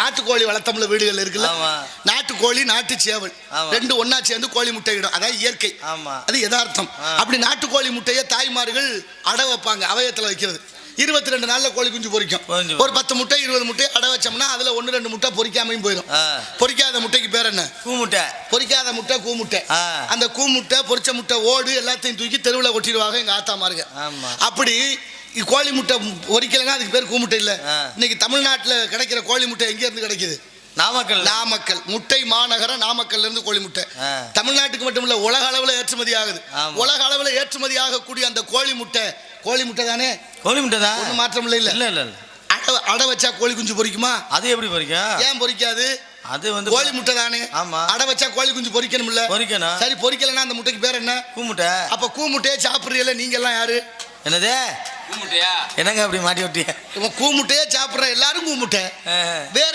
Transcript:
நாட்டுக்கோழி வளர்த்தமுள்ள வீடுகள் இருக்குல்ல, நாட்டுக்கோழி நாட்டு சேவல் ரெண்டு ஒன்னா சேர்ந்து கோழி முட்டை இடும். அதான் இயற்கை, அது யதார்த்தம். அப்படி நாட்டுக்கோழி முட்டையை தாய்மார்கள் அடை வைப்பாங்க, அவயத்துல வைக்கிறது. 22 நாள்ல கோழி குஞ்சு பொரிக்கும். ஒரு 10 முட்டை 20 முட்டை அடை வச்சோம்னா அதுல 1-2 முட்டை பொரிக்காமையும் போயிடும். பொரிக்காத முட்டைக்கு பேர் என்ன? கூமுட்டை. பொரிக்காத முட்டை கூமுட்டை. அந்த கூமுட்டை பொரிச்ச முட்டை ஓடு எல்லாத்தையும் தூக்கி தெருவில் கொட்டிடுவாங்க எங்க ஆத்தாமாருங்க. அப்படி கோழி முட்டை பொரிக்கலைன்னா அதுக்கு பேர் கூமுட்டை இல்லை. இன்னைக்கு தமிழ்நாட்டில் கிடைக்கிற கோழி முட்டை எங்க இருந்து கிடைக்குது? நாமக்கல் முட்டை மாநகரம். நாமக்கல்ல இருந்து கோழி முட்டை தமிழ்நாட்டுக்கு மட்டும் இல்ல, உலக அளவில் ஏற்றுமதி ஆகுது. உலக அளவில் ஏற்றுமதி ஆகக்கூடிய அந்த கோழி முட்டை தானே? கோழி முட்டை தான், ஒன்றும் மாற்றம் இல்லை. இல்ல இல்ல அடை வச்சா கோழி குஞ்சு பொரிக்குமா? அது எப்படி பொரிக்கும்? ஏன் பொரிக்காது? அது வந்து கோழி முட்டை தானே. ஆமா, அடை வச்சா கோழி குஞ்சு பொரிக்கணும் இல்ல? பொரிக்கணும். சரி, பொரிக்கலன்னா அந்த முட்டைக்கு பேர் என்ன? கூமுட்டை. அப்ப கூமுட்டையே சாப்பிடுறீல நீங்க எல்லாம் யாரு? என்னது கூமுட்டையா? என்னங்க அப்படி மாட்டி விட்டிய? கூமுட்டையே சாப்பிடுற எல்லாரும் கூமுட்டை. வேற